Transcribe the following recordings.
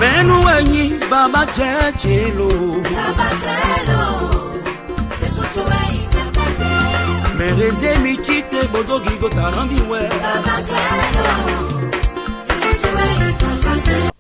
Benuenyi Baba Chelo. Mereze Michite Bodogi Gotarambiwe.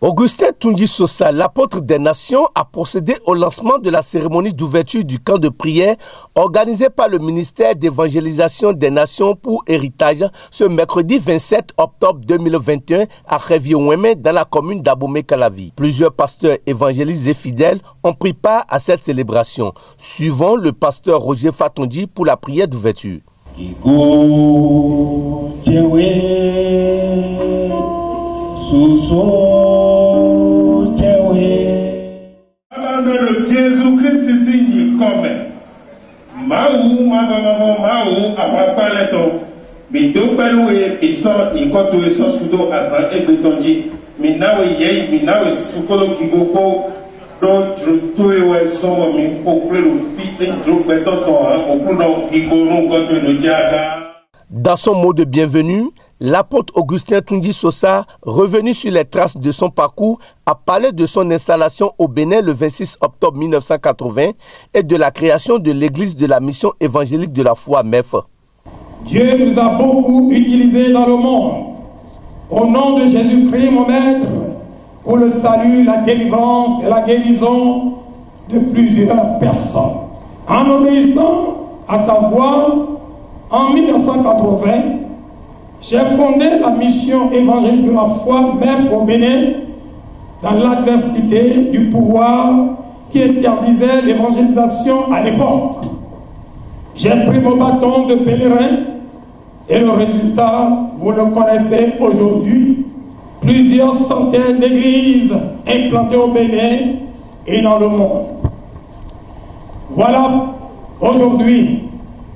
Augustin Tunji Sosa, l'apôtre des nations, a procédé au lancement de la cérémonie d'ouverture du camp de prière organisé par le ministère d'évangélisation des nations pour héritage ce mercredi 27 octobre 2021 à Révier-Ouémé dans la commune d'Abomey-Calavi. Plusieurs pasteurs évangélistes et fidèles ont pris part à cette célébration. Suivons le pasteur Roger Fatondi pour la prière d'ouverture. Jésus-Christ signe comme Maou, Maou, Amapaleto, Midopaloué, et sort, et quand tu es sans soudo, à San Ebetondi, Minawe Yei, Minawe Sukolo Kigoko, d'autres, tu es son, mais au plus le fit, un jour, au plus d'un Kigoro, quand tu es le diaga. Dans son mot de bienvenue, l'apôtre Augustin Tunji Sosa, revenu sur les traces de son parcours, a parlé de son installation au Bénin le 26 octobre 1980 et de la création de l'église de la mission évangélique de la foi MEF. Dieu nous a beaucoup utilisés dans le monde, au nom de Jésus-Christ, mon maître, pour le salut, la délivrance et la guérison de plusieurs personnes. En obéissant à sa voix, en 1980, j'ai fondé la mission évangélique de la foi MEF au Bénin dans l'adversité du pouvoir qui interdisait l'évangélisation à l'époque. J'ai pris mon bâton de pèlerin et le résultat, vous le connaissez aujourd'hui. Plusieurs centaines d'églises implantées au Bénin et dans le monde. Voilà, aujourd'hui,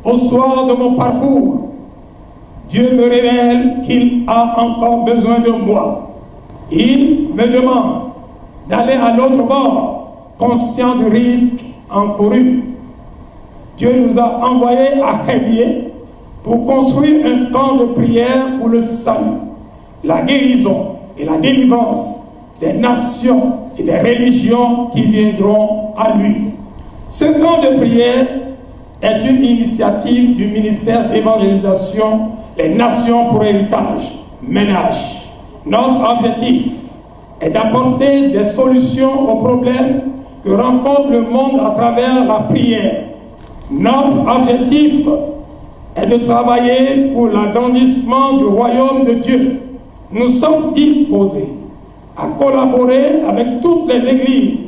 au soir de mon parcours, Dieu me révèle qu'il a encore besoin de moi. Il me demande d'aller à l'autre bord, conscient du risque encouru. Dieu nous a envoyés à Révier pour construire un camp de prière pour le salut, la guérison et la délivrance des nations et des religions qui viendront à lui. Ce camp de prière est une initiative du ministère d'évangélisation Les Nations pour héritage, MENAH. Notre objectif est d'apporter des solutions aux problèmes que rencontre le monde à travers la prière. Notre objectif est de travailler pour l'agrandissement du royaume de Dieu. Nous sommes disposés à collaborer avec toutes les églises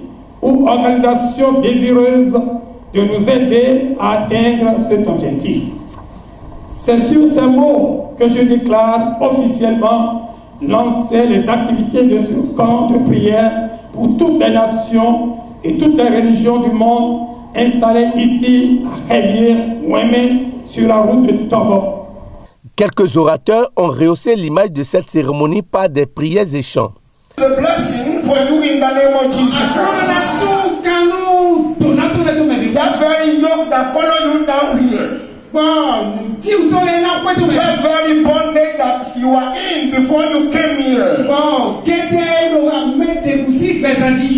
ou organisations désireuses de nous aider à atteindre cet objectif. C'est sur ces mots que je déclare officiellement lancer les activités de ce camp de prière pour toutes les nations et toutes les religions du monde installées ici à Révier-Ouémé sur la route de Togo. Quelques orateurs ont rehaussé l'image de cette cérémonie par des prières et chants. The blessing for you in the name of Jesus Christ. That very yoke that follow you down here. That very bondage that you are in before you came here.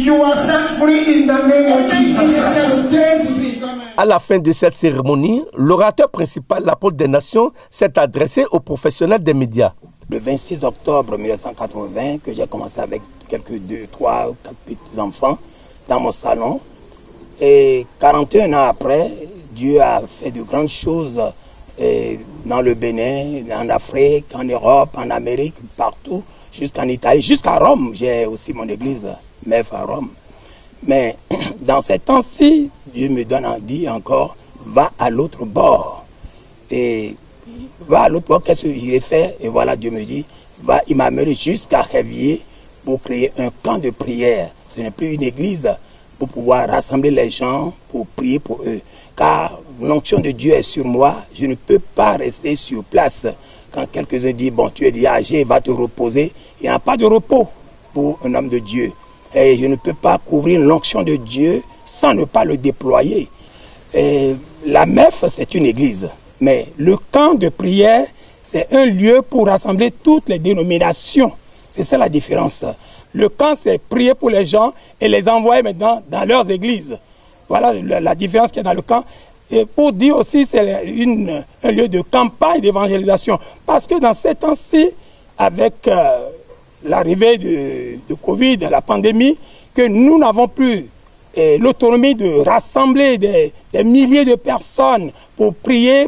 You are set free in the name of Jesus Christ. À la fin de cette cérémonie, l'orateur principal, l'apôtre des nations, s'est adressé aux professionnels des médias. Le 26 octobre 1980, que j'ai commencé avec quelques 2, 3 ou 4 petits enfants dans mon salon. Et 41 ans après, Dieu a fait de grandes choses dans le Bénin, en Afrique, en Europe, en Amérique, partout, jusqu'en Italie, jusqu'à Rome. J'ai aussi mon église, MEF à Rome. Mais dans ces temps-ci, Dieu me dit encore, va à l'autre bord. Et va à l'autre bord, qu'est-ce que j'ai fait? Et voilà, Dieu me dit, va, il m'a amené jusqu'à Révier pour créer un camp de prière. Ce n'est plus une église pour pouvoir rassembler les gens, pour prier pour eux. Car l'onction de Dieu est sur moi, je ne peux pas rester sur place. Quand quelqu'un dit, bon, tu es déjà âgé, va te reposer, il n'y a pas de repos pour un homme de Dieu. Et je ne peux pas couvrir l'onction de Dieu sans ne pas le déployer. Et la MEF, c'est une église. Mais le camp de prière, c'est un lieu pour rassembler toutes les dénominations. C'est ça la différence. Le camp, c'est prier pour les gens et les envoyer maintenant dans leurs églises. Voilà la différence qu'il y a dans le camp. Et pour dire aussi, c'est un lieu de campagne d'évangélisation. Parce que dans ces temps-ci, avec l'arrivée de Covid, de la pandémie, que nous n'avons plus l'autonomie de rassembler des milliers de personnes pour prier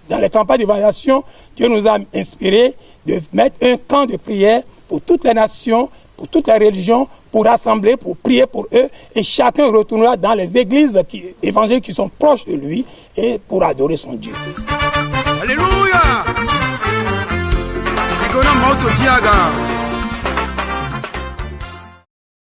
dans les campagnes d'évangélisation. Dieu nous a inspiré de mettre un camp de prière pour toutes les nations, pour toutes les religions, pour rassembler, pour prier pour eux, et chacun retournera dans les églises évangéliques qui sont proches de lui et pour adorer son Dieu. Alléluia.